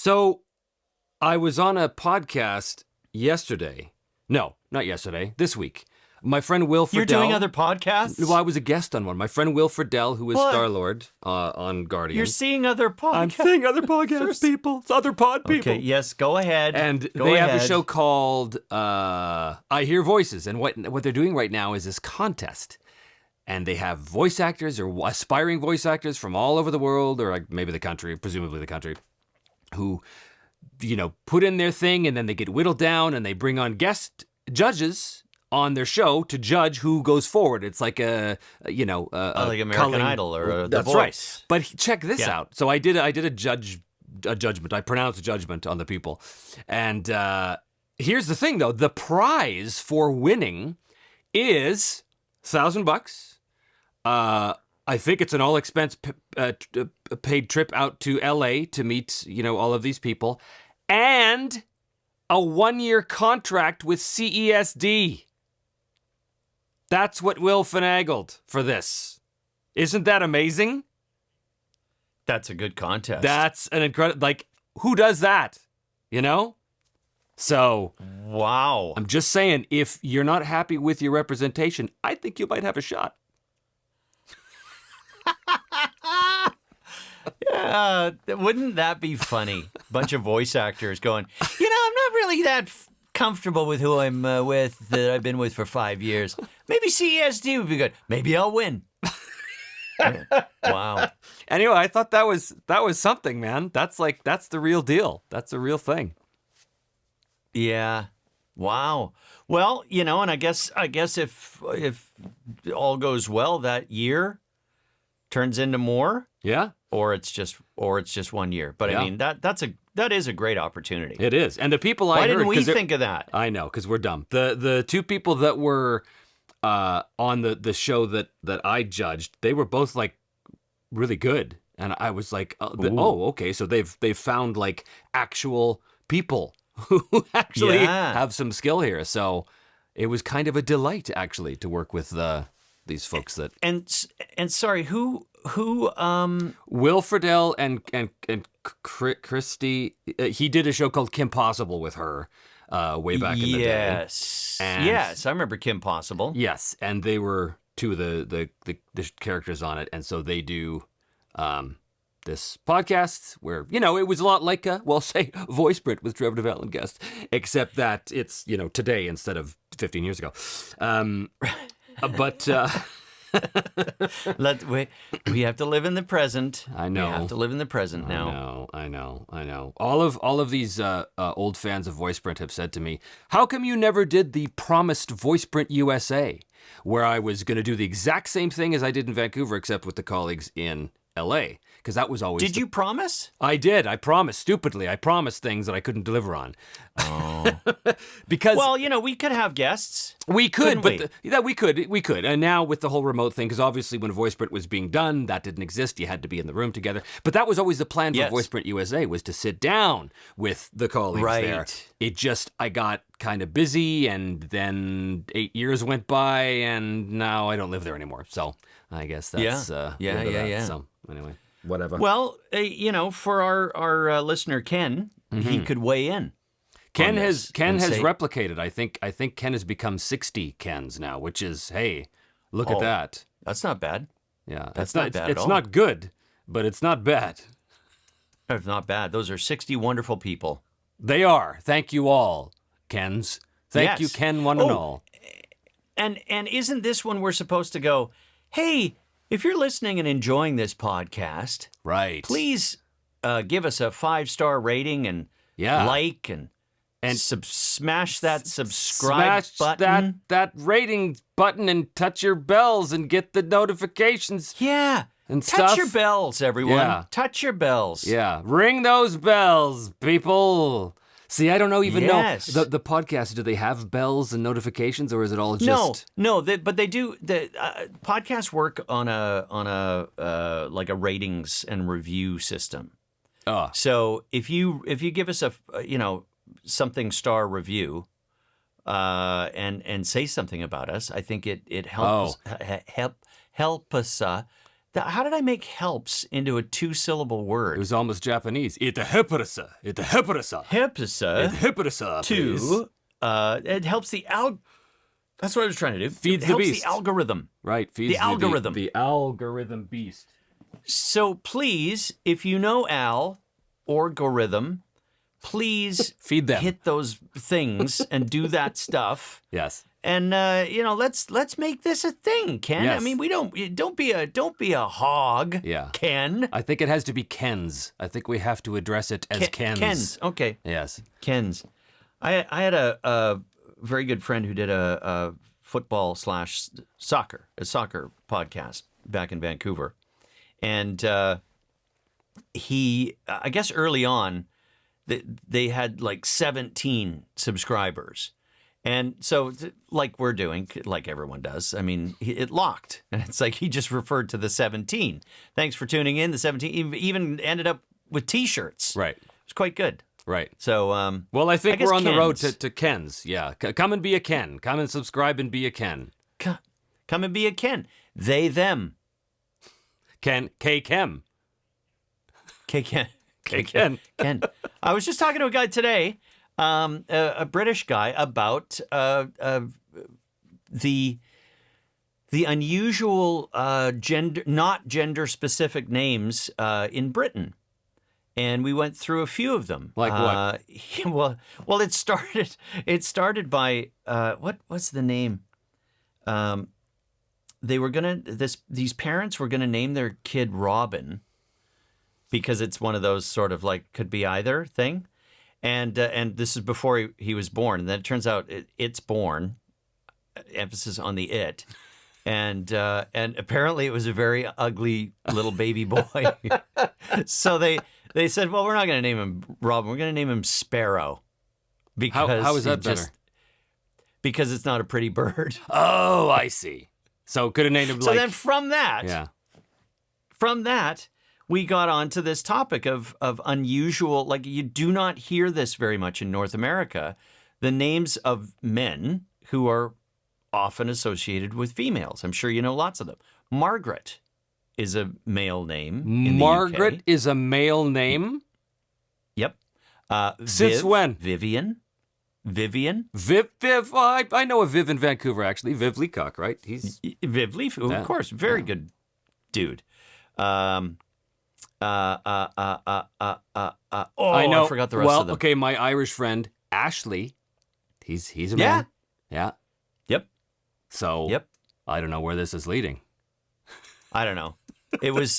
So I was on a podcast yesterday. No, not yesterday. This week. My friend Will Friedle. You're doing other podcasts? Well, I was a guest on one. My friend Will Friedle, who is Star-Lord on Guardian. You're seeing other podcasts? I'm seeing other podcast people. It's other pod people. Okay, yes, go ahead. And they have a show called I Hear Voices. And what they're doing right now is this contest. And they have voice actors or aspiring voice actors from all over the world, or like maybe the country, presumably the country, who, put in their thing, and then they get whittled down, and they bring on guest judges on their show to judge who goes forward. It's like like American Idol or The That's Voice. Right. But check this out. So I did a judgment. I pronounced a judgment on the people. And here's the thing, though. The prize for winning is $1,000. I think it's an all expense paid trip out to LA to meet, all of these people, and a 1-year contract with CESD. That's what Will finagled for this. Isn't that amazing? That's a good contest. That's an incredible, who does that? So, wow. I'm just saying, if you're not happy with your representation, I think you might have a shot. Yeah, wouldn't that be funny? Bunch of voice actors going, I'm not really that comfortable with who I'm with, that I've been with for 5 years. Maybe CESD would be good. Maybe I'll win. Wow. Anyway, I thought that was something, man. That's the real deal. That's a real thing. Yeah. Wow. Well, and I guess if all goes well, that year turns into more. Yeah. Or it's just 1 year. But yeah. I mean, that is a great opportunity. It is. And the people I heard, why didn't we think of that? I know, because we're dumb. The two people that were on the show that I judged, they were both really good. And I was like, okay, so they've found actual people who actually have some skill here. So it was kind of a delight actually to work with these folks that and sorry, who Will Friedle and Christy. He did a show called Kim Possible with her way back in the day. Yes, I remember Kim Possible. Yes, and they were two of the characters on it, and so they do this podcast where it was a lot like say Voice Print with Trevor, Devall and guest, except that it's today instead of 15 years ago. But we have to live in the present. I know. We have to live in the present now. I know. All of these old fans of VoicePrint have said to me, "How come you never did the promised VoicePrint USA, where I was going to do the exact same thing as I did in Vancouver, except with the colleagues in LA?" Because that was always. Did you promise? I did. I promised. Stupidly, I promised things that I couldn't deliver on. Oh. Because we could have guests. We could, but we could. And now with the whole remote thing, because obviously when VoicePrint was being done, that didn't exist. You had to be in the room together. But that was always the plan for VoicePrint USA, was to sit down with the colleagues there. It just, I got kind of busy, and then 8 years went by, and now I don't live there anymore. So I guess that's yeah. So anyway, whatever. Well, for our listener Ken, he could weigh in. Ken has replicated. I think Ken has become 60 Kens now, which is, hey, look at that. That's not bad. Yeah, that's not bad at all. It's not good, but it's not bad. It's not bad. Those are 60 wonderful people. They are. Thank you all, Kens. Thank you, Ken, one and all. And isn't this when we're supposed to go, hey, if you're listening and enjoying this podcast, right, please give us a 5-star rating and like and smash that subscribe button. That rating button and touch your bells and get the notifications. Yeah. And touch your bells, everyone. Yeah. Touch your bells. Yeah. Ring those bells, people. See, I don't know know. The podcast, do they have bells and notifications, or is it all just... No, but they do. The podcasts work on a like a ratings and review system. Oh. So if you give us a something star review and say something about us, I think it helps help us How did I make helps into a 2-syllable It word? was almost Japanese. Itaheparasa. Itaheparasa. Hipsa Itaheparasa. to it helps the That's what I was trying to do. Feeds it the helps beast. the algorithm. Right. Feeds The algorithm. The algorithm beast. So please, if you know Al or Algorithm, please Feed them. hit those things and do that stuff. Yes. And let's make this a thing, Ken. Yes. I mean, don't be a hog. Yeah. Ken. I think it has to be Ken's. I think we have to address it as Ken's. Ken's. Okay. Yes. Ken's. I had a very good friend who did a football/soccer podcast back in Vancouver, and he, I guess early on, they had like 17 subscribers. And so, like we're doing, like everyone does, I mean, it locked. And it's like he just referred to the 17. Thanks for tuning in. The 17 even ended up with T-shirts. Right. It was quite good. Right. So, well, I think guess we're on the road Ken's. to Ken's. Yeah. Come and be a Ken. Come and subscribe and be a Ken. Come and be a Ken. They, them. Ken. K-Kem. Ken. K-Ken. Ken. I was just talking to a guy today, a British guy, about the unusual not gender specific names in Britain, and we went through a few of them. Like what? Well, it started by what's the name? They were these parents were gonna name their kid Robin, because it's one of those sort of like could be either thing. And this is before he was born. And then it turns out it's born, emphasis on the it. And apparently it was a very ugly little baby boy. So they said, well, we're not going to name him Robin. We're going to name him Sparrow. Because How is that better? Because it's not a pretty bird. Oh, I see. So could have named him So then from that, we got onto this topic of unusual, like you do not hear this very much in North America, the names of men who are often associated with females. I'm sure you know lots of them. Margaret is a male name in Margaret the UK. is a male name? Yep. Since when? Vivian. Viv. I know a Viv in Vancouver, actually. Viv Leacock, right? He's Viv Leaf, of course. Very good dude. I know. I forgot the rest of them. Okay, my Irish friend Ashley, he's a man. Yeah. Yep. So I don't know where this is leading. I don't know. It was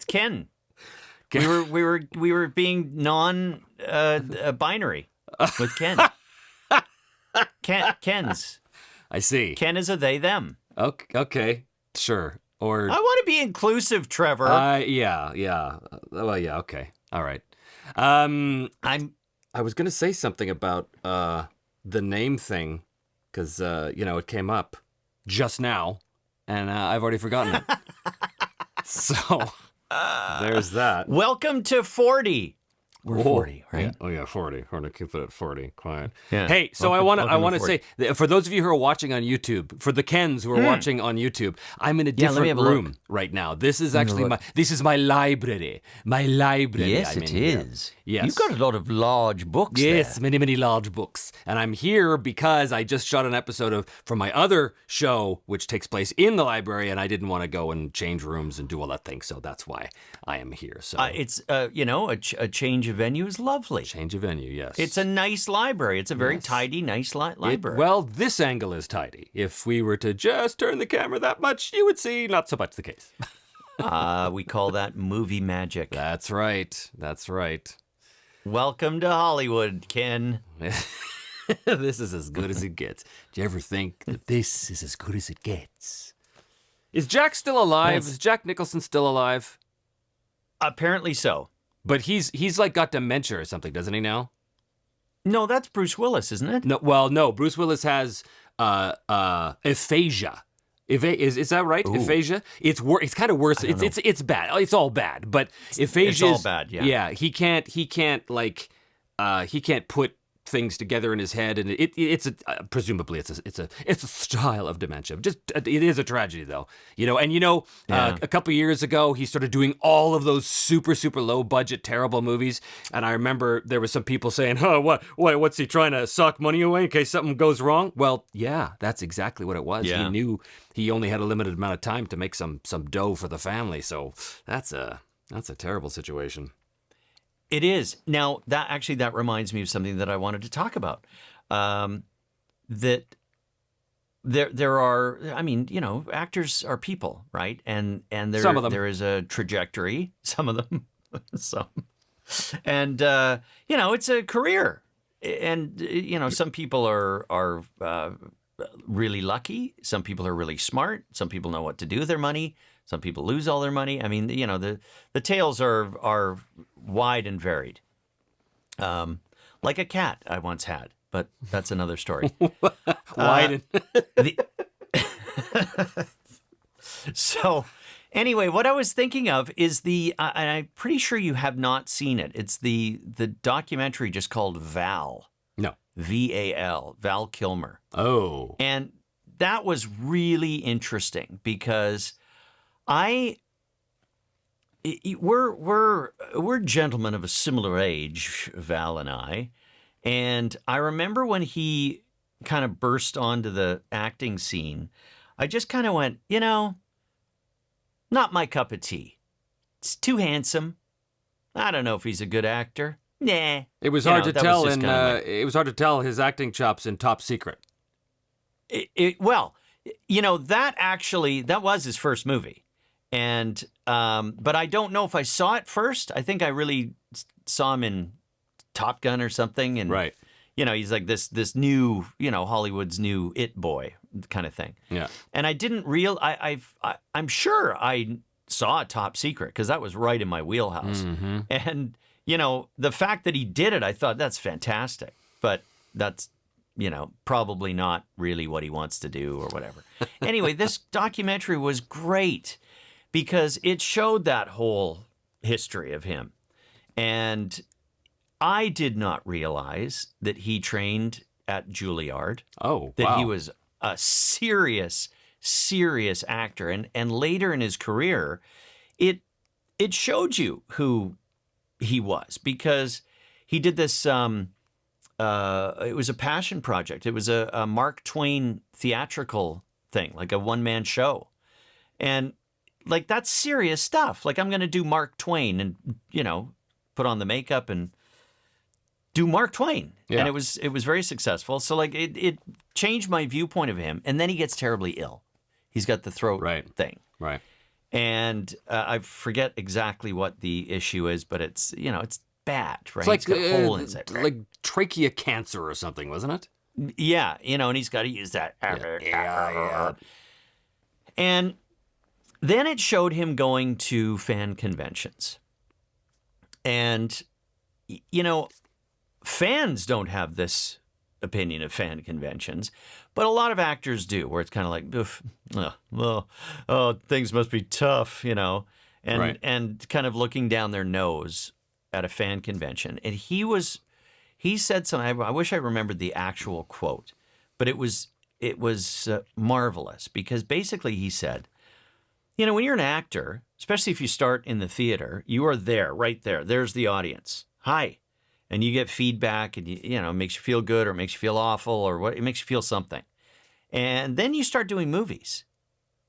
Ken. We were being binary with Ken. Ken's. I see. Ken is a they them. Okay. Sure. Or I want to be inclusive, Trevor. yeah. Well, yeah, okay. All right. I was going to say something about the name thing cuz it came up just now and I've already forgotten it. So, there's that. Welcome to 40. We're 40, right? Yeah. Oh yeah, 40. We're gonna keep it at 40. Quiet. Yeah. Hey, so Welcome I want to 40. say for those of you who are watching on YouTube, for the Kens who are watching on YouTube, I'm in a let me different have a room look. right now. This is actually my library. My library. Yes, I'm it in here. is. Yes. You've got a lot of large books Yes, there. many large books. And I'm here because I just shot an episode from my other show, which takes place in the library, and I didn't want to go and change rooms and do all that thing. So that's why I am here. So It's, a change of venue is lovely. change of venue, yes. It's a nice library. It's a very tidy, nice library. Well, this angle is tidy. If we were to just turn the camera that much, you would see not so much the case. We call that movie magic. That's right. That's right. Welcome to Hollywood, Ken. This is as good as it gets. Do you ever think that this is as good as it gets? Is Jack still alive? Is Jack Nicholson still alive? Apparently so. But he's like got dementia or something, doesn't he now? No, that's Bruce Willis, isn't it? No. Bruce Willis has aphasia. Is that right? Ooh. Aphasia. It's kind of worse. It's bad. It's all bad. But aphasia. It's all bad. Yeah. Yeah. He can't put things together in his head, and it's presumably it's a style of dementia. Just it is a tragedy, though. A couple years ago, he started doing all of those super low budget terrible movies, and I remember there was some people saying, "Oh, what's he trying to sock money away in case something goes wrong?" Well, yeah, that's exactly what it was. Yeah. He knew he only had a limited amount of time to make some dough for the family, so that's a terrible situation. It is. Now, that reminds me of something that I wanted to talk about. That there are, actors are people, right? And Some of them. there is a trajectory. Some of them, some, and it's a career. And some people are really lucky. Some people are really smart. Some people know what to do with their money. Some people lose all their money. I mean, the tales are wide and varied. Like a cat I once had, but that's another story. Wide and So, anyway, what I was thinking of is and I'm pretty sure you have not seen it. It's the documentary just called Val. No. VAL, Val Kilmer. Oh. And that was really interesting because we're gentlemen of a similar age, Val and I. And I remember when he kind of burst onto the acting scene, I just kind of went, not my cup of tea. It's too handsome. I don't know if he's a good actor. Nah. It was hard to tell it was hard to tell his acting chops in Top Secret. That was his first movie. And, but I don't know if I saw it first. I think I really saw him in Top Gun or something. And, right. He's like this new, Hollywood's new it boy kind of thing. Yeah. And I didn't I'm sure I saw Top Secret because that was right in my wheelhouse. Mm-hmm. And, the fact that he did it, I thought that's fantastic. But that's, probably not really what he wants to do or whatever. Anyway, this documentary was great because it showed that whole history of him. And I did not realize that he trained at Juilliard. Oh, that wow. He was a serious actor. And later in his career, it showed you who he was because he did this, it was a passion project. It was a Mark Twain theatrical thing, like a one-man show. And like, that's serious stuff. Like, I'm going to do Mark Twain and, put on the makeup and do Mark Twain. Yeah. And it was very successful. So like it changed my viewpoint of him. And then he gets terribly ill. He's got the throat thing. Right. And I forget exactly what the issue is, but it's, it's bad, right? It's like, he's got a hole in his head. Like trachea cancer or something, wasn't it? Yeah. And he's got to use that. Yeah. And then it showed him going to fan conventions. And, fans don't have this opinion of fan conventions, but a lot of actors do, where it's kind of like, things must be tough, and kind of looking down their nose at a fan convention. And he said something, I wish I remembered the actual quote, but it was marvelous because basically he said, when you're an actor, especially if you start in the theater, you are there, right there. There's the audience. Hi. And you get feedback and, it makes you feel good or it makes you feel awful or what, it makes you feel something. And then you start doing movies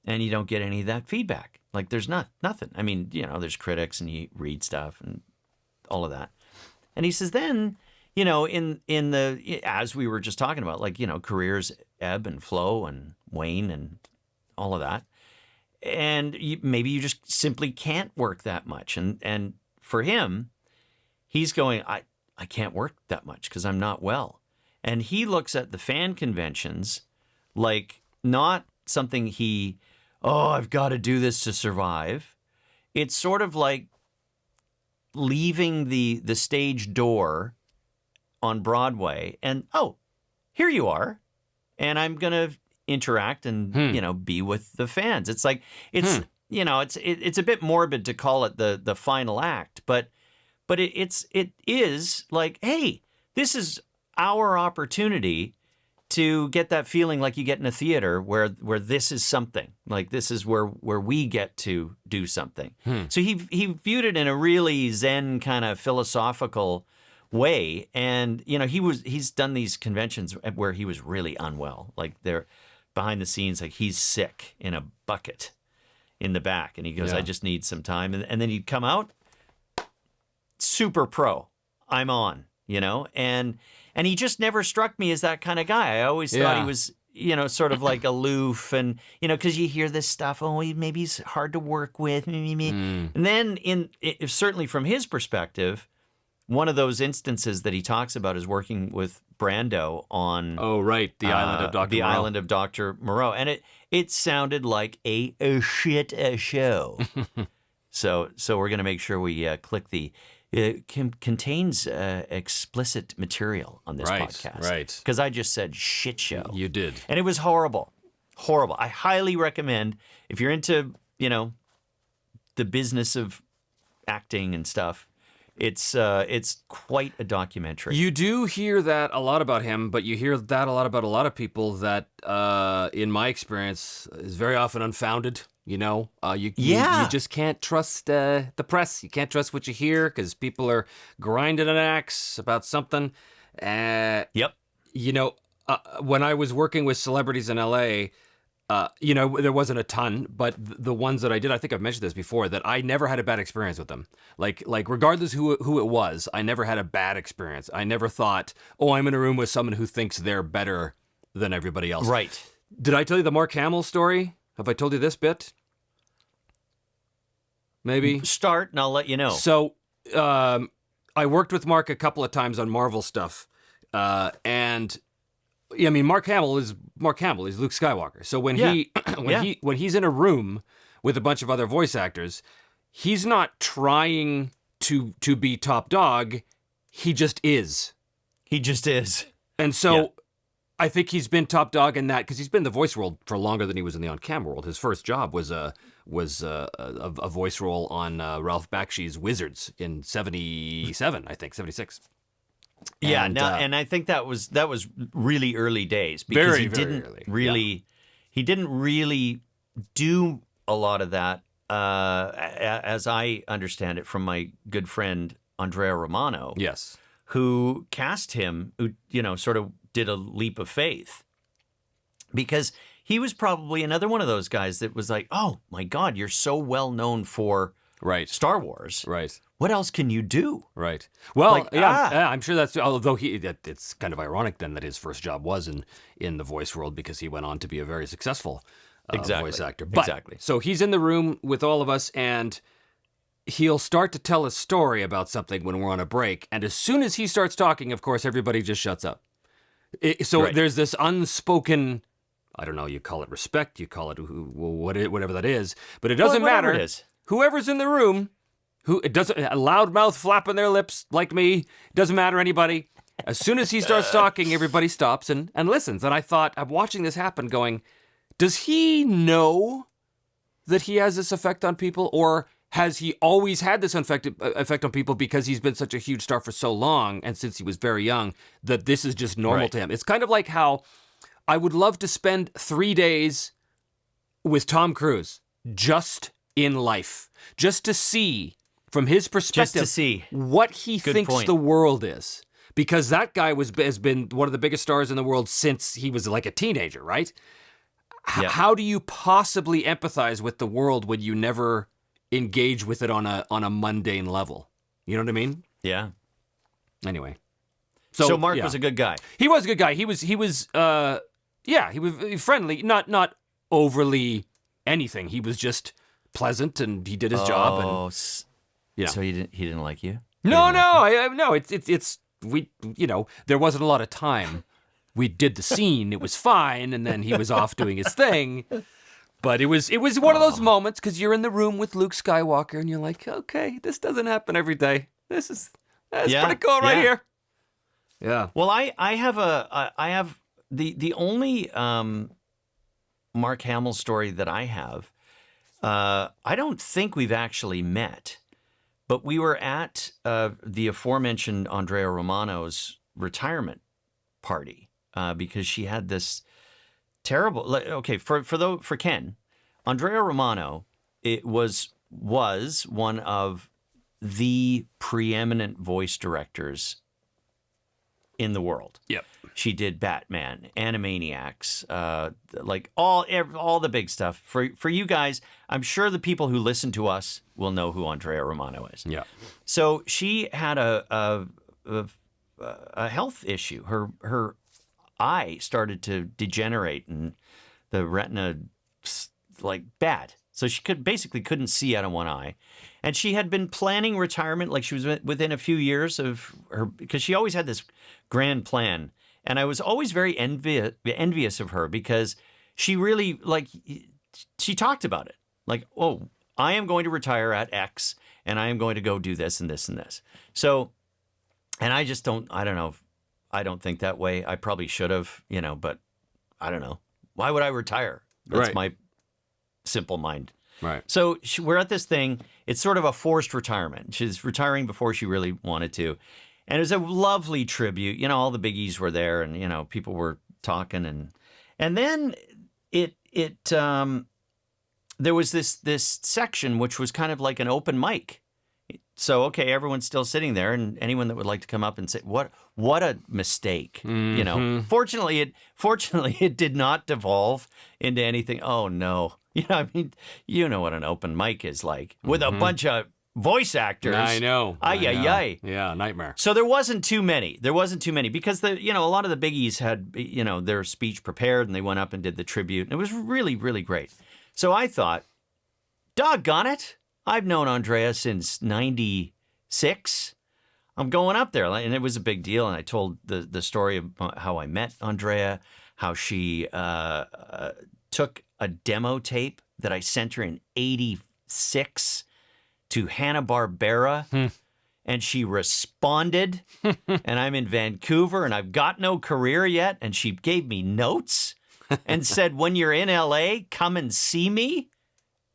and you don't get any of that feedback. Like there's nothing. I mean, there's critics and you read stuff and all of that. And he says, then, as we were just talking about, like, careers ebb and flow and wane and all of that. And maybe you just simply can't work that much. And for him, he's going, I can't work that much because I'm not well. And he looks at the fan conventions like not something I've got to do this to survive. It's sort of like leaving the stage door on Broadway and, here you are. And I'm going to interact and, be with the fans. It's like, it's a bit morbid to call it the final act, but it is like, hey, this is our opportunity to get that feeling like you get in a theater where this is something. Like this is where we get to do something. So he viewed it in a really Zen kind of philosophical way. And, you know, he's done these conventions where he was really unwell. Like they're behind the scenes, like he's sick in a bucket in the back. And he goes, I just need some time. And then he'd come out, super pro. I'm on, you know? And he just never struck me as that kind of guy. I always thought he was, you know, sort of like aloof and, you know, because you hear this stuff, maybe he's hard to work with. And then certainly from his perspective, one of those instances that he talks about is working with Brando on the Island of Dr. The Moreau. Island of Dr. Moreau. And it sounded like a shit show. So we're going to make sure we click the it contains explicit material on this podcast. Right. Because I just said shit show. You did. And it was horrible. Horrible. I highly recommend, if you're into, you know, the business of acting and stuff, it's quite a documentary. You do hear that a lot about him, but you hear that a lot about a lot of people that, in my experience, is very often unfounded. You know, you just can't trust the press. You can't trust what you hear because people are grinding an axe about something. Yep. You know, when I was working with celebrities in LA, you know, there wasn't a ton, but the ones that I did, I think I've mentioned this before, that I never had a bad experience with them. Like regardless who it was, I never had a bad experience. I never thought, I'm in a room with someone who thinks they're better than everybody else. Right. Did I tell you the Mark Hamill story? Have I told you this bit? Maybe. Start and I'll let you know. So I worked with Mark a couple of times on Marvel stuff. And I mean, Mark Hamill is Luke Skywalker. So when he's in a room with a bunch of other voice actors, he's not trying to be top dog. He just is. He just is. And so I think he's been top dog in that because he's been in the voice world for longer than he was in the on-camera world. His first job was a voice role on Ralph Bakshi's Wizards in 77, I think, 76. Yeah, and I think that was really early days because he didn't really do a lot of that, as I understand it from my good friend Andrea Romano. Yes, who cast him, who, you know, sort of did a leap of faith because he was probably another one of those guys that was like, oh my God, you're so well known for Star Wars. Right. What else can you do? Right. Well, I'm sure that's, although it's kind of ironic then that his first job was in the voice world because he went on to be a very successful voice actor. But, so he's in the room with all of us and he'll start to tell a story about something when we're on a break. And as soon as he starts talking, of course, everybody just shuts up. There's this unspoken, I don't know, you call it respect, you call it whatever that is, but it doesn't matter. It is. Whoever's in the room, a loudmouth flapping their lips like me, doesn't matter anybody. As soon as he starts talking, everybody stops and listens. And I thought, I'm watching this happen going, does he know that he has this effect on people? Or has he always had this effect on people because he's been such a huge star for so long and since he was very young that this is just normal to him? It's kind of like how I would love to spend 3 days with Tom Cruise just in life, just to see from his perspective what he thinks the world is. Because that guy has been one of the biggest stars in the world since he was like a teenager, right? Yeah. How do you possibly empathize with the world when you never engage with it on a mundane level? You know what I mean? Yeah. Anyway. So Mark was a good guy. He was a good guy. He was he was friendly, not overly anything. He was just pleasant and he did his job and so he didn't like you? No, it's we, you know, there wasn't a lot of time. We did the scene, it was fine, and then he was off doing his thing. But it was one of those moments because you're in the room with Luke Skywalker and you're like, okay, this doesn't happen every day. That's pretty cool right here. Yeah. Well, I have the only Mark Hamill story that I have. I don't think we've actually met, but we were at the aforementioned Andrea Romano's retirement party because she had this terrible. Okay, for Ken, Andrea Romano, it was one of the preeminent voice directors in the world. Yep. She did Batman, Animaniacs, like all the big stuff. For you guys, I'm sure the people who listen to us will know who Andrea Romano is. Yeah. So she had a health issue. Her eye started to degenerate and the retina like bad. So she couldn't see out of one eye. And she had been planning retirement, like she was within a few years of her, because she always had this grand plan. And I was always very envious of her because she really, like, she talked about it. Like, oh, I am going to retire at X and I am going to go do this and this and this. So, and I don't know. I don't think that way. I probably should have, but I don't know. Why would I retire? That's Right. my simple mind. Right. So we're at this thing. It's sort of a forced retirement. She's retiring before she really wanted to. And it was a lovely tribute. All the biggies were there and, people were talking. And then there was this section which was kind of like an open mic. So, okay, everyone's still sitting there, and anyone that would like to come up and say, what a mistake, Fortunately, it did not devolve into anything. Oh, no. I mean, you know what an open mic is like with a bunch of voice actors. I know. Ay. Yeah, nightmare. So there wasn't too many. Because a lot of the biggies had, their speech prepared, and they went up and did the tribute. And it was really, really great. So I thought, doggone it. I've known Andrea since 96. I'm going up there. And it was a big deal. And I told the story of how I met Andrea, how she took a demo tape that I sent her in 86 to Hanna-Barbera. And she responded. And I'm in Vancouver and I've got no career yet. And she gave me notes and said, when you're in LA, come and see me.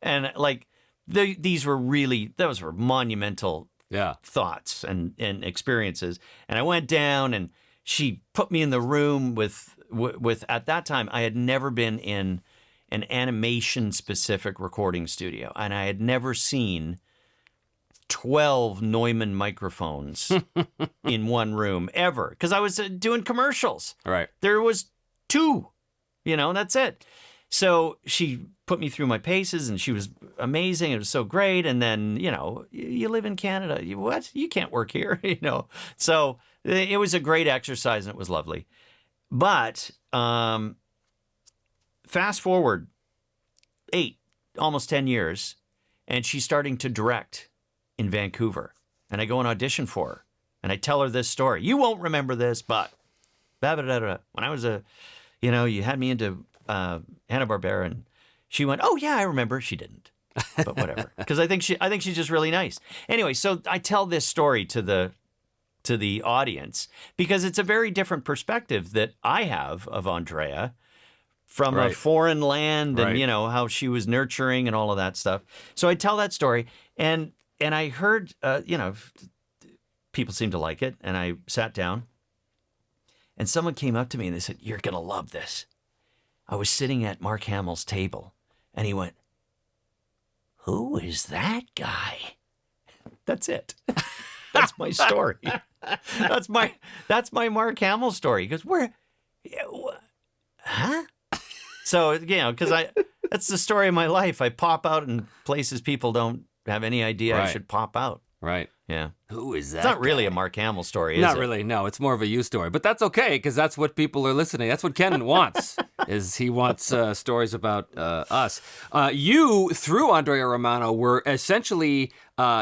And like, those were monumental thoughts and experiences. And I went down and she put me in the room with at that time, I had never been in an animation specific recording studio. And I had never seen 12 Neumann microphones in one room ever. Because I was doing commercials. Right. There was 2, that's it. So she put me through my paces and she was amazing. It was so great. And then, you live in Canada. You can't work here, So it was a great exercise and it was lovely. But fast forward 8, almost 10 years, and she's starting to direct in Vancouver. And I go and audition for her. And I tell her this story. You won't remember this, but when I was you had me into Hanna-Barbera, and she went, oh yeah, I remember. She didn't, but whatever. Because I think she's just really nice. Anyway, so I tell this story to the audience because it's a very different perspective that I have of Andrea from a foreign land and how she was nurturing and all of that stuff. So I tell that story, and I heard people seemed to like it, and I sat down, and someone came up to me and they said, "You're gonna love this." I was sitting at Mark Hamill's table, and he went, "Who is that guy?" That's it. That's my story. That's my Mark Hamill story. He goes, "Where? Huh?" So because that's the story of my life. I pop out in places people don't have any idea I should pop out. Right. Yeah. Who is that? It's not really a Mark Hamill story, is it? Not really. No, it's more of a you story. But that's okay because that's what people are listening. That's what Ken wants. He wants stories about us. You, through Andrea Romano, were essentially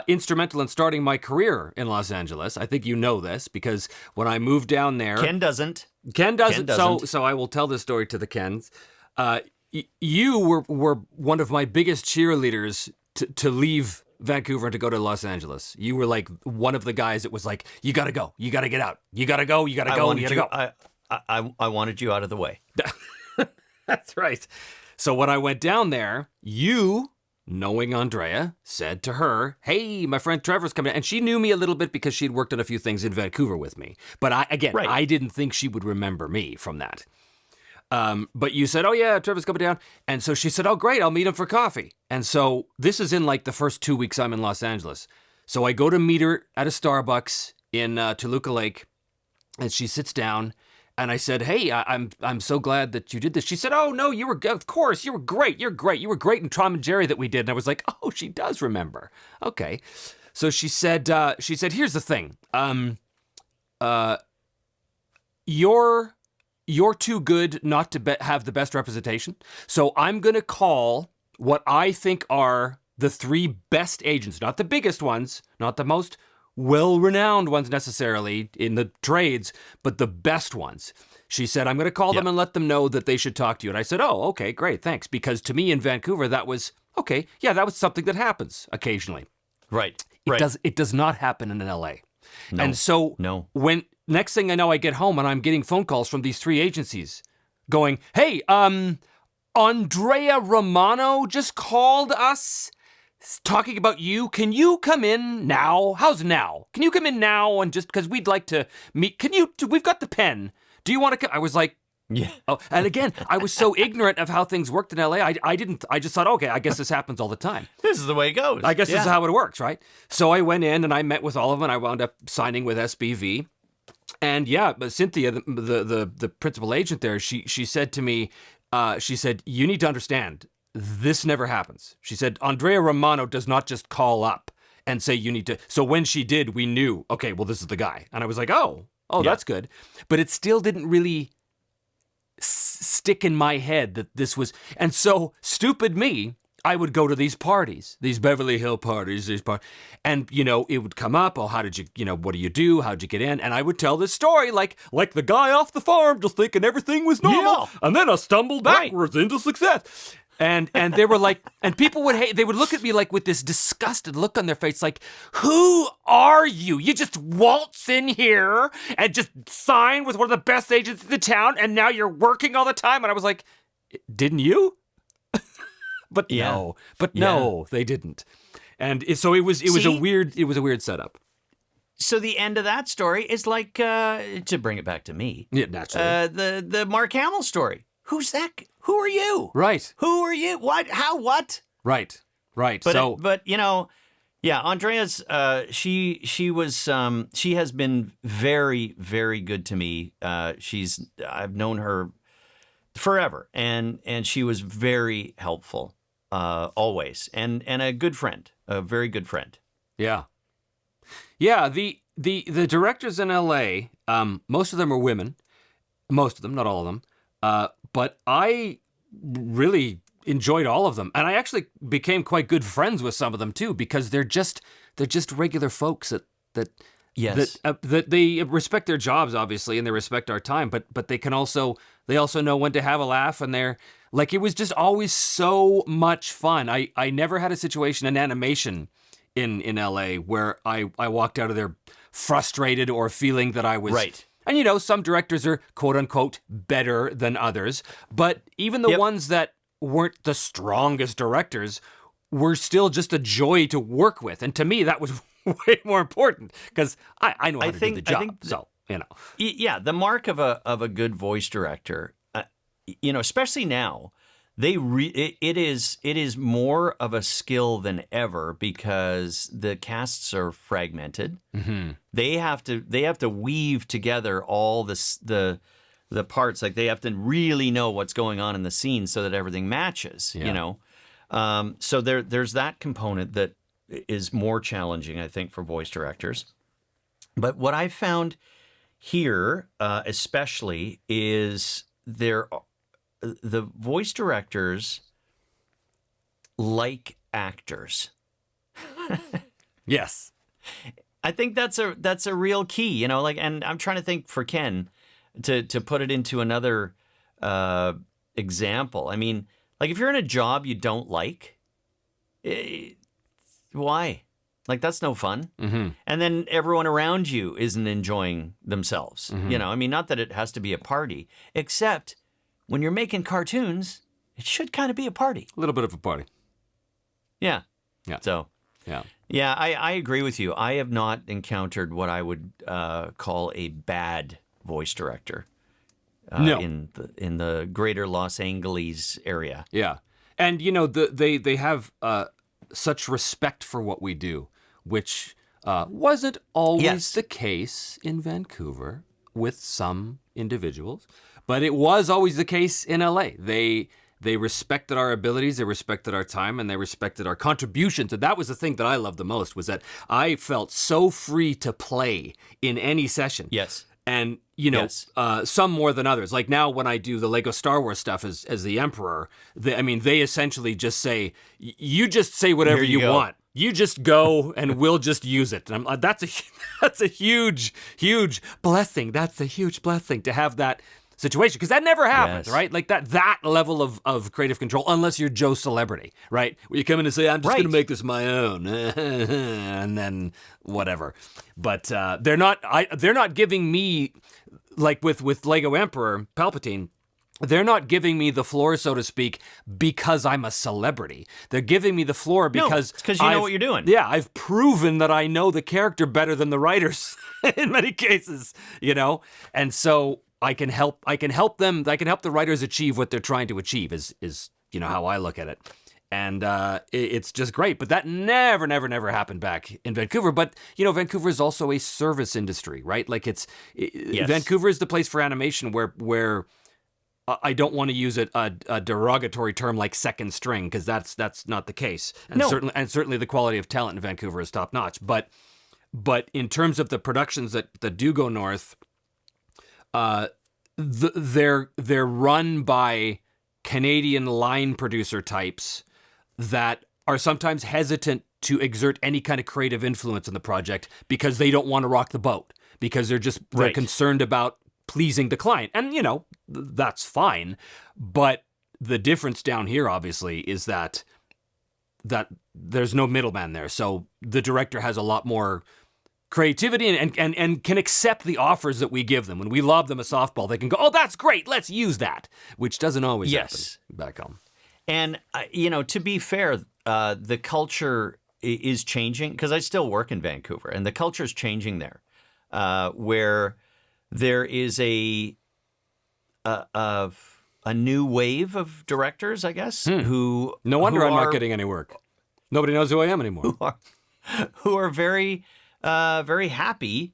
instrumental in starting my career in Los Angeles. I think you know this because when I moved down there, Ken doesn't. So I will tell this story to the Kens. You were one of my biggest cheerleaders to leave Vancouver and to go to Los Angeles. You were like one of the guys that was like, you got to go. You got to get out. You got to go. You got to go. You got to go. I wanted you out of the way. That's right. So when I went down there, you knowing Andrea, said to her, hey, my friend Trevor's coming. And she knew me a little bit because she'd worked on a few things in Vancouver with me. But I didn't think she would remember me from that. But you said, oh yeah, Trevor's coming down. And so she said, oh great, I'll meet him for coffee. And so this is in like the first 2 weeks I'm in Los Angeles. So I go to meet her at a Starbucks in Toluca Lake, and she sits down. And I said, hey, I'm so glad that you did this. She said, oh, no, of course, you were great. You're great. You were great in Tom and Jerry that we did. And I was like, oh, she does remember. Okay. So she said, here's the thing. You're too good not to have the best representation. So I'm going to call what I think are the 3 best agents, not the biggest ones, not the most well-renowned ones necessarily in the trades, but the best ones. She said, I'm going to call them and let them know that they should talk to you. And I said, oh, okay, great, thanks. Because to me in Vancouver, that was, okay, yeah, that was something that happens occasionally. Right. It does not happen in LA. No, and so when next thing I know, I get home and I'm getting phone calls from these 3 agencies going, hey, Andrea Romano just called us talking about you. Can you come in now? How's now? Can you come in now? And just because we'd like to meet, we've got the pen. Do you want to come? I was like, yeah. Oh, and again, I was so ignorant of how things worked in LA. I just thought, okay, I guess this happens all the time. This is the way it goes. I guess this is how it works, right? So I went in and I met with all of them and I wound up signing with SBV. And yeah, but Cynthia, the principal agent there, she said to me, she said, you need to understand, this never happens. She said, Andrea Romano does not just call up and say you need to. So when she did, we knew, okay, well, this is the guy. And I was like, oh, that's good. But it still didn't really stick in my head that this was. And so stupid me, I would go to these parties, these Beverly Hill parties, and, it would come up, oh, how did you, what do you do? How'd you get in? And I would tell this story like the guy off the farm just thinking everything was normal. Yeah. And then I stumbled backwards into success. And they were like, and people would they would look at me like with this disgusted look on their face, like, who are you? You just waltz in here and just sign with one of the best agents in the town, and now you're working all the time. And I was like, didn't you? But no, they didn't. And so it was a weird setup. So the end of that story is like, to bring it back to me. Yeah, naturally. The Mark Hamill story. Who's that? Who are you? Right. Who are you? What? How? What? Right. But Andrea's, she has been very, very good to me. I've known her forever, and she was very helpful, always, and a good friend, a very good friend. Yeah. Yeah. The directors in LA, most of them are women. Most of them, not all of them. But I really enjoyed all of them, and I actually became quite good friends with some of them too, because they're just regular folks that they respect their jobs, obviously, and they respect our time, but they also know when to have a laugh, and they're like, it was just always so much fun. I never had a situation in animation in LA where I walked out of there frustrated or feeling that I was right. And, some directors are, quote unquote, better than others. But even the ones that weren't the strongest directors were still just a joy to work with. And to me, that was way more important because I know how to do the job. Yeah, the mark of a good voice director, especially now, it is more of a skill than ever because the casts are fragmented. Mm-hmm. They have to weave together all the parts. Like they have to really know what's going on in the scene so that everything matches. Yeah. So there's that component that is more challenging, I think, for voice directors. But what I found here, especially, is the voice directors like actors. Yes. I think that's a real key, and I'm trying to think for Ken to put it into another example. I mean, like if you're in a job you don't like, why? Like that's no fun. Mm-hmm. And then everyone around you isn't enjoying themselves. Mm-hmm. I mean, not that it has to be a party, except when you're making cartoons, it should kind of be a party. A little bit of a party. Yeah. Yeah. So, Yeah. yeah, I agree with you. I have not encountered what I would call a bad voice director No. in the greater Los Angeles area. Yeah. And, they have such respect for what we do, which wasn't always Yes. the case in Vancouver with some individuals, but it was always the case in LA. They respected our abilities, they respected our time, and they respected our contributions. And that was the thing that I loved the most, was that I felt so free to play in any session. Yes. And, Yes. some more than others. Like now when I do the Lego Star Wars stuff as the Emperor, they essentially just say, you just say whatever Here you you go. want. You just go and we'll just use it. And that's a huge, huge blessing. That's a huge blessing to have that situation, because that never happens, Yes. right? Like that level of creative control, unless you're Joe Celebrity, right? Where you come in and say, I'm just Right. going to make this my own, and then whatever. But they're not giving me, like with Lego Emperor Palpatine, they're not giving me the floor, so to speak, because I'm a celebrity. They're giving me the floor because it's 'cause you know what you're doing. Yeah, I've proven that I know the character better than the writers in many cases, and so I can help them. I can help the writers achieve what they're trying to achieve. Is how I look at it, and it's just great. But that never happened back in Vancouver. But Vancouver is also a service industry, right? Like Yes. Vancouver is the place for animation where I don't want to use a derogatory term like second string, because that's not the case. And No. certainly the quality of talent in Vancouver is top notch. But in terms of the productions that do go north, they're run by Canadian line producer types that are sometimes hesitant to exert any kind of creative influence in the project because they don't want to rock the boat, because they're Right. concerned about pleasing the client. And, that's fine. But the difference down here, obviously, is that there's no middleman there. So the director has a lot more creativity and can accept the offers that we give them. When we lob them a softball, they can go, oh, that's great, let's use that, which doesn't always Yes. happen back home. And, to be fair, the culture is changing, because I still work in Vancouver, and the culture is changing there, where there is a new wave of directors, I guess, who No wonder who I'm are, not getting any work. Nobody knows who I am anymore. who are very, very happy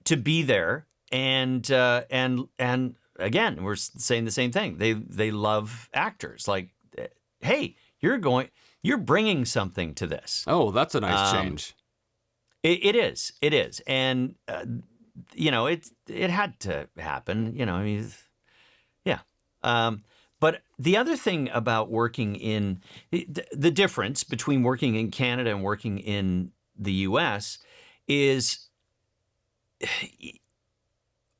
to be there, and again, we're saying the same thing. They love actors. Like, hey, you're bringing something to this. Oh, that's a nice change. It is, and it had to happen. Yeah. But the other thing about working in the difference between working in Canada and working in the U.S. is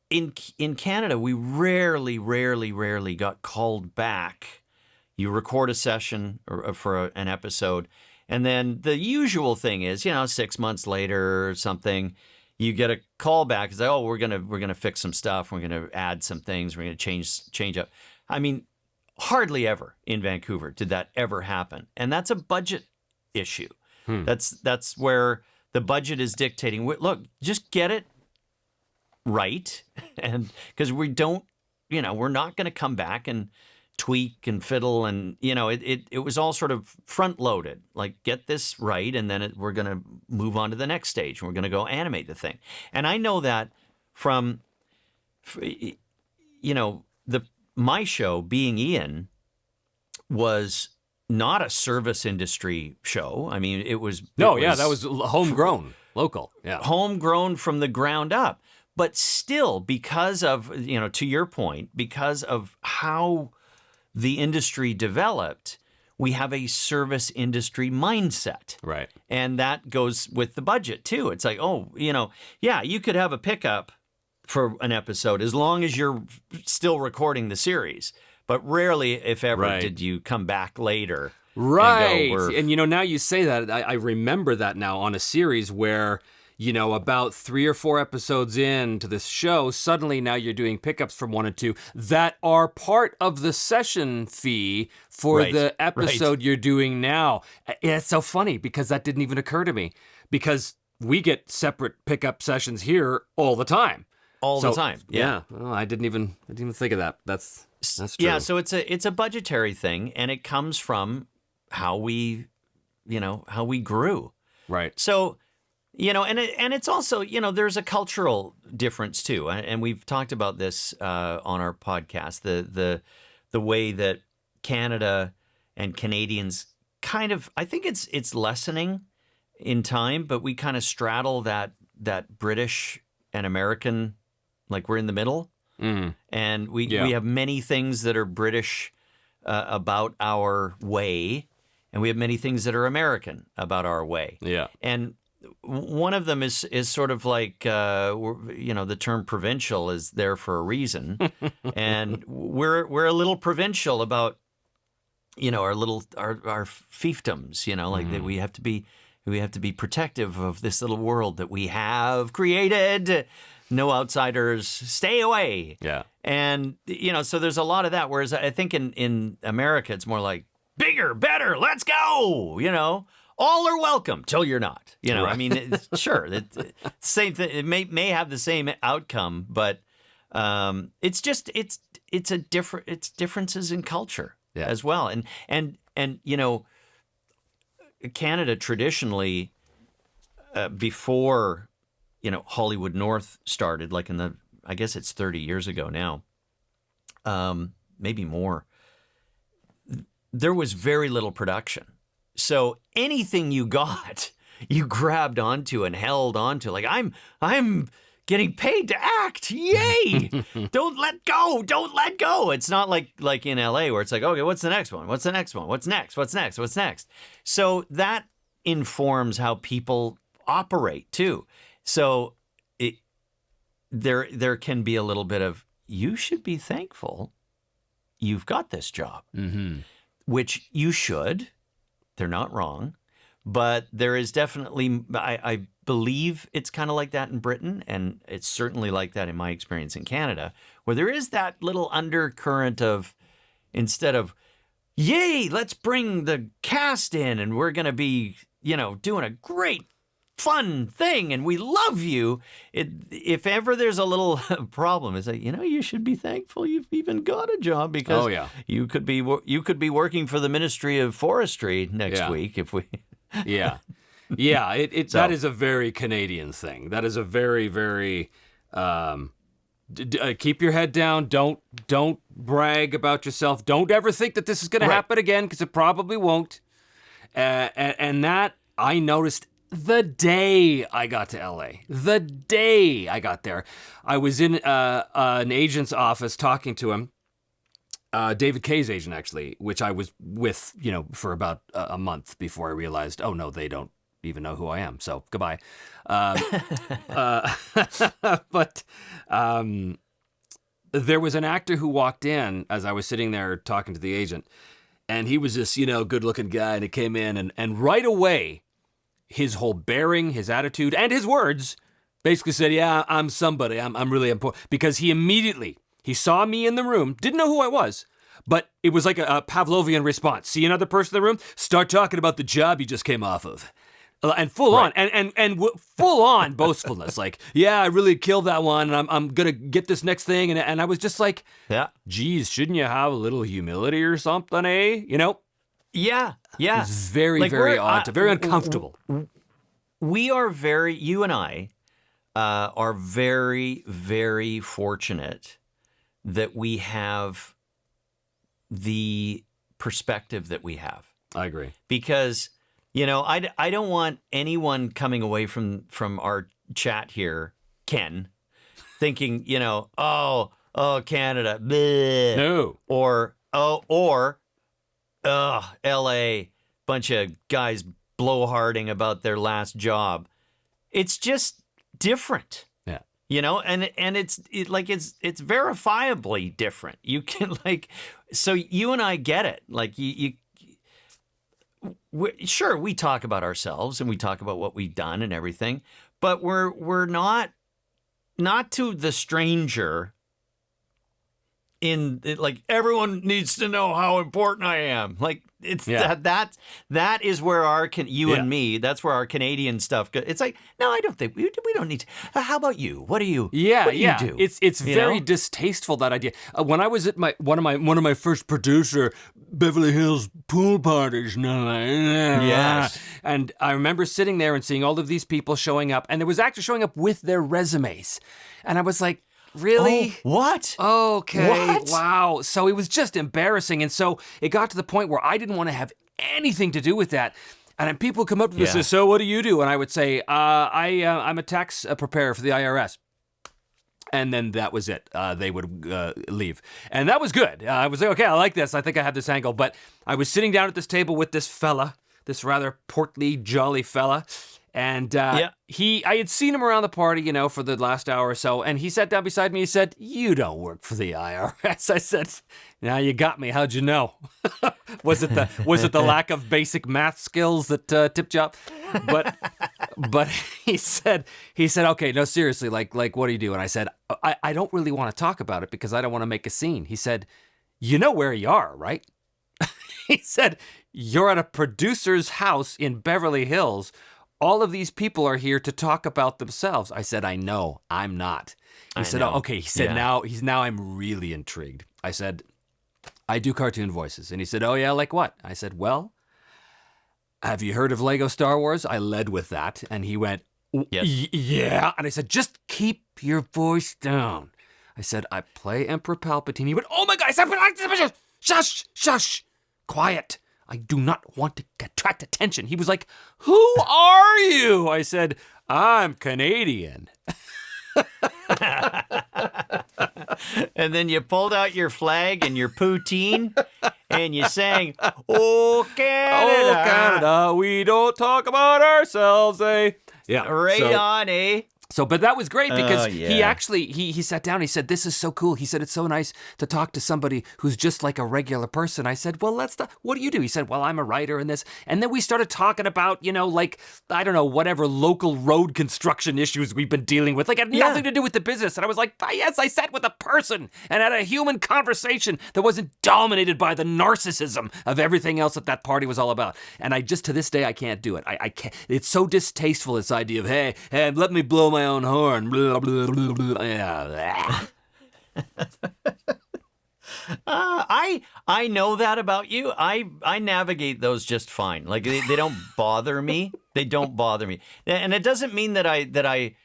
in Canada, we rarely got called back. You record a session for an episode, and then the usual thing is, 6 months later or something, you get a call back. It's like, oh, we're gonna fix some stuff. We're gonna add some things. We're gonna change up. I mean, hardly ever in Vancouver did that ever happen, and that's a budget issue. That's where the budget is dictating. Look, just get it right, and because we don't, we're not going to come back and tweak and fiddle, and it was all sort of front loaded. Like, get this right, and then we're going to move on to the next stage, and we're going to go animate the thing. And I know that from, my show, Being Ian, was not a service industry show. I mean, that was homegrown, local, yeah, homegrown from the ground up. But still, because of, to your point, because of how the industry developed, we have a service industry mindset. right. And that goes with the budget too. It's like, you could have a pickup for an episode as long as you're still recording the series. But rarely, if ever, did you come back later. Right. And now you say that, I remember that now on a series where, about 3 or 4 episodes into this show, suddenly now you're doing pickups from 1 and 2 that are part of the session fee for the episode you're doing now. It's so funny because that didn't even occur to me, because we get separate pickup sessions here all the time. All the time. Yeah. Well, I didn't even think of that. That's true. Yeah, so it's a budgetary thing, and it comes from how we grew. Right. So, and it's also, there's a cultural difference too. And we've talked about this on our podcast, the way that Canada and Canadians kind of, I think it's lessening in time, but we kind of straddle that British and American, like we're in the middle. And we have many things that are British about our way, and we have many things that are American about our way. Yeah. And one of them is sort of like, the term provincial is there for a reason. And we're a little provincial about, our fiefdoms, like that we have to be protective of this little world that we have created. No outsiders, stay away. Yeah. And, so there's a lot of that. Whereas I think in America, it's more like bigger, better, let's go. All are welcome till you're not. Right. I mean, sure, same thing. It may have the same outcome, but it's differences in culture as well. And Canada traditionally, before Hollywood North started, like I guess it's 30 years ago now, maybe more, there was very little production. So anything you got, you grabbed onto and held onto. Like, I'm getting paid to act. Yay! Don't let go. Don't let go. It's not like in LA where it's like, okay, what's the next one? What's the next one? What's next? What's next? What's next? So that informs how people operate too. So there can be a little bit of, you should be thankful you've got this job, which you should. They're not wrong. But there is definitely, I believe it's kind of like that in Britain, and it's certainly like that in my experience in Canada, where there is that little undercurrent of, instead of, yay, let's bring the cast in and we're going to be, doing a great fun thing and we love you. If ever there's a little problem, it's like, you should be thankful you've even got a job, because you could be working for the Ministry of Forestry next week if we. Yeah. That is a very Canadian thing. That is a very, very keep your head down. Don't brag about yourself. Don't ever think that this is going to happen again, because it probably won't. And that I noticed the day I got to LA. The day I got there, I was in an agent's office talking to him. David Kay's agent, actually, which I was with, for about a month before I realized, oh no, they don't even know who I am. So goodbye. But there was an actor who walked in as I was sitting there talking to the agent, and he was this, good-looking guy, and he came in, and right away, his whole bearing, his attitude, and his words basically said, yeah, I'm somebody. I'm really important. Because he saw me in the room, didn't know who I was, but it was like a Pavlovian response. See another person in the room, start talking about the job you just came off of. And full on, and full on boastfulness. Like, yeah, I really killed that one, and I'm going to get this next thing. And I was just like, geez, shouldn't you have a little humility or something, eh? Yeah. It's very, very odd, very uncomfortable. You and I are very, very fortunate that we have the perspective that we have. I agree. Because, I don't want anyone coming away from our chat here, Ken, thinking, oh, Canada, bleh. No. Or L.A., bunch of guys blowharding about their last job. It's just different. Yeah. And it's verifiably different. You can so you and I get it. Like sure, we talk about ourselves and we talk about what we've done and everything, but we're not to the stranger. Like everyone needs to know how important I am. Like it's that is where and me. That's where our Canadian stuff goes. It's like, no, I don't think we don't need to. How about you? What do you? Yeah, what do yeah. You do? It's very distasteful, that idea. When I was at one of my first producer Beverly Hills pool parties, Yes. and I remember sitting there and seeing all of these people showing up, and there was actually showing up with their resumes, and I was like, really? Oh, what? Okay. What? Wow. So it was just embarrassing. And so it got to the point where I didn't want to have anything to do with that. And then people come up to me and say, so what do you do? And I would say, I'm a tax preparer for the IRS. And then that was it. They would leave. And that was good. I was like, okay, I like this. I think I have this angle. But I was sitting down at this table with this fella, this rather portly, jolly fella. And I had seen him around the party, for the last hour or so, and he sat down beside me. He said, "You don't work for the IRS." I said, "Now you got me. How'd you know?" Was it the lack of basic math skills that tipped you up? But he said, "Okay, no, seriously, like what do you do?" And I said, I don't really want to talk about it because I don't want to make a scene." He said, "You know where you are, right?" He said, "You're at a producer's house in Beverly Hills. All of these people are here to talk about themselves." I said, "I know, I'm not." He said, "Oh, okay." He said, now I'm really intrigued." I said, "I do cartoon voices." And he said, "Oh yeah, like what?" I said, "Well, have you heard of Lego Star Wars?" I led with that. And he went, Yes. Yeah. And I said, "Just keep your voice down." I said, "I play Emperor Palpatine." He went, "Oh my God." I said, "Shush, shush, quiet. I do not want to attract attention." He was like, "Who are you?" I said, "I'm Canadian." And then you pulled out your flag and your poutine and you sang, "Oh, Canada. Oh, Canada, we don't talk about ourselves, eh? Yeah. Right on, eh? So, but that was great because yeah. he actually, he sat down and he said, "This is so cool." He said, "It's so nice to talk to somebody who's just like a regular person." I said, "Well, what do you do?" He said, "Well, I'm a writer in this." And then we started talking about, like, I don't know, whatever local road construction issues we've been dealing with. Like, it had nothing to do with the business. And I was like, yes, I sat with a person and had a human conversation that wasn't dominated by the narcissism of everything else that party was all about. And I just, to this day, I can't do it. I can't. It's so distasteful, this idea of, hey, let me blow my own horn. Blah, blah, blah, blah. Yeah. I know that about you. I navigate those just fine. Like they don't bother me. They don't bother me. And it doesn't mean that I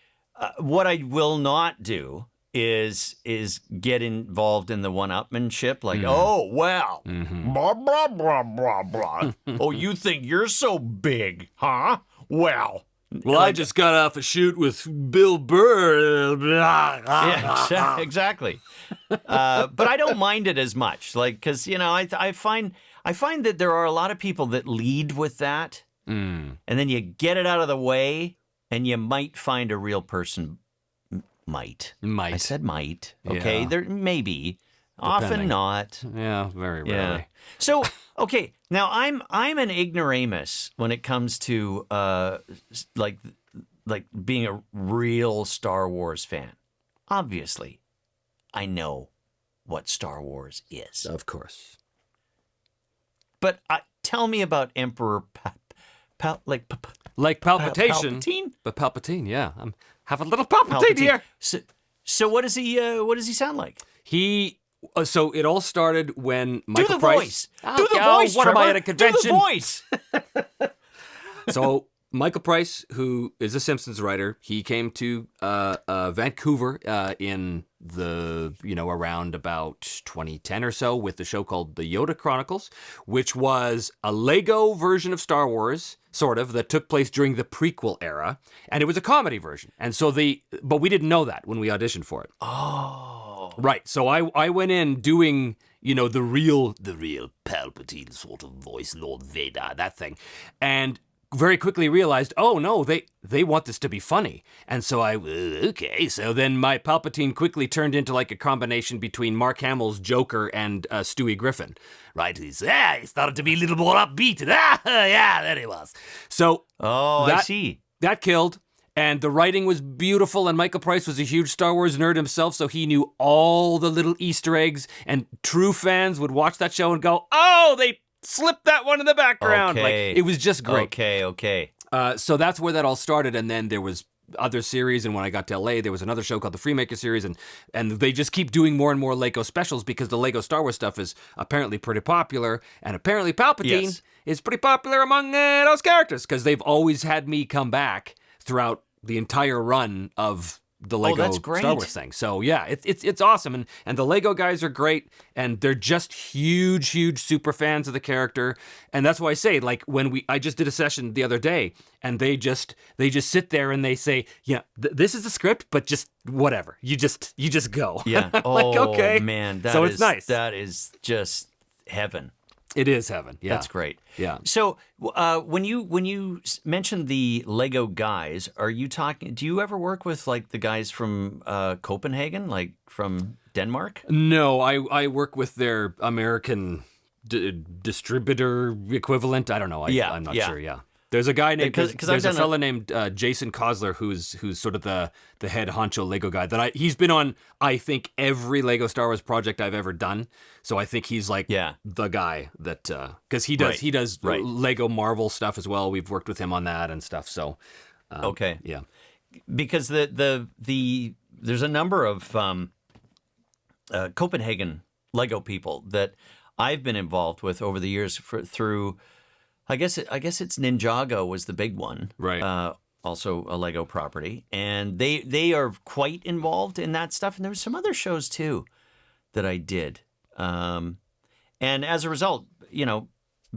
what I will not do is get involved in the one-upmanship. Like, oh well, blah blah blah blah blah. Oh, you think you're so big, huh? Well, I just got off a shoot with Bill Burr. Yeah, exactly. But I don't mind it as much, like, because I find that there are a lot of people that lead with that, and then you get it out of the way, and you might find a real person. Might. I said might. Okay, Yeah. There maybe. Depending. Often not. Yeah, very rarely. Yeah. So, okay, now I'm an ignoramus when it comes to like being a real Star Wars fan. Obviously, I know what Star Wars is. Of course. But tell me about Emperor Like palpitation. Palpatine? But Palpatine, yeah. I'm having a little Palpatine here. So what does he sound like? So it all started when Michael Do the Price. voice. Do the voice. What Trevor. am I at a convention? Do the voice. So Michael Price, who is a Simpsons writer, he came to Vancouver in the around about 2010 or so with the show called The Yoda Chronicles, which was a Lego version of Star Wars, sort of, that took place during the prequel era, and it was a comedy version. And so but we didn't know that when we auditioned for it. Oh. Right. So I went in doing, the real Palpatine sort of voice, Lord Vader, that thing. And very quickly realized, oh no, they want this to be funny. And so okay. So then my Palpatine quickly turned into like a combination between Mark Hamill's Joker and Stewie Griffin. Right? He started to be a little more upbeat. Yeah, there he was. So I see. That killed. And the writing was beautiful, and Michael Price was a huge Star Wars nerd himself, so he knew all the little Easter eggs, and true fans would watch that show and go, oh, they slipped that one in the background. Okay. Like, it was just great. Okay. So that's where that all started, and then there was other series, and when I got to LA, there was another show called the Freemaker series, and they just keep doing more and more Lego specials because the Lego Star Wars stuff is apparently pretty popular, and apparently Palpatine is pretty popular among those characters because they've always had me come back throughout the entire run of the Lego Star Wars thing. So yeah, it's awesome, and the Lego guys are great, and they're just huge super fans of the character, and that's why I say, like, I just did a session the other day, and they just sit there and they say, yeah, this is the script, but just whatever, you just go. Yeah. Like, okay, man, it's nice. That is just heaven. It is heaven. Yeah, that's great. Yeah. So when you mentioned the Lego guys, are you talking? Do you ever work with like the guys from Copenhagen, like from Denmark? No, I work with their American distributor equivalent. I don't know. I'm not sure. Yeah. There's a guy named there's a fella named Jason Kozler who's sort of the head honcho Lego guy that he's been on, I think, every Lego Star Wars project I've ever done. So I think he's like the guy that because he does Lego Marvel stuff as well. We've worked with him on that and stuff. So yeah, because there's a number of Copenhagen Lego people that I've been involved with over the years through. I guess it's Ninjago was the big one, right? Also a Lego property, and they are quite involved in that stuff. And there were some other shows too that I did, and as a result,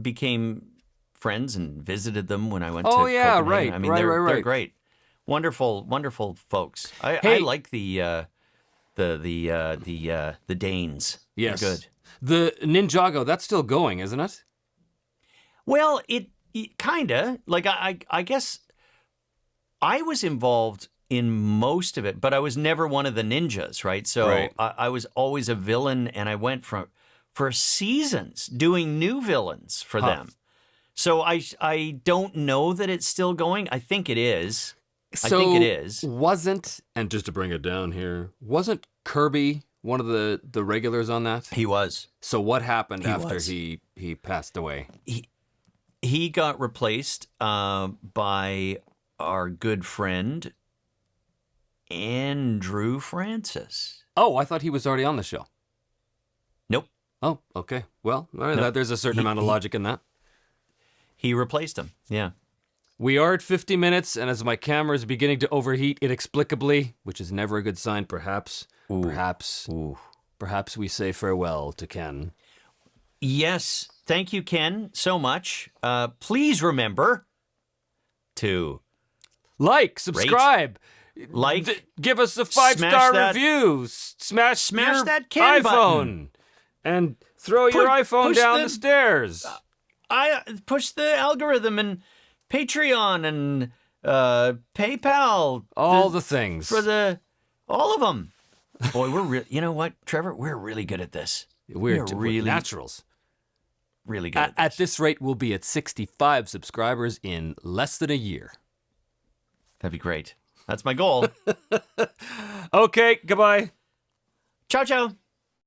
became friends and visited them when I went to Copenhagen. Right. I mean, they're great, wonderful folks. I like the Danes. Yes, they're good. The Ninjago, that's still going, isn't it? Well, it kind of, like, I guess I was involved in most of it, but I was never one of the ninjas, right? So I was always a villain, and I went for seasons doing new villains for them. So I don't know that it's still going. I think it is. I think it is. And just to bring it down here, wasn't Kirby one of the regulars on that? He was. So what happened after he passed away? He got replaced by our good friend, Andrew Francis. Oh, I thought he was already on the show. Nope. Oh, okay. Well, there's a certain amount of logic in that. He replaced him, yeah. We are at 50 minutes, and as my camera is beginning to overheat inexplicably, which is never a good sign, perhaps we say farewell to Ken. Yes. Thank you, Ken, so much. Please remember to subscribe, give us a 5-star review, smash that Ken iPhone, button. And throw your iPhone down the stairs. I push the algorithm and Patreon and PayPal. All the things all of them. Boy, you know what, Trevor? We're really good at this. We're really naturals. Really good. At this rate, we'll be at 65 subscribers in less than a year. That'd be great. That's my goal. Okay, goodbye. Ciao, ciao.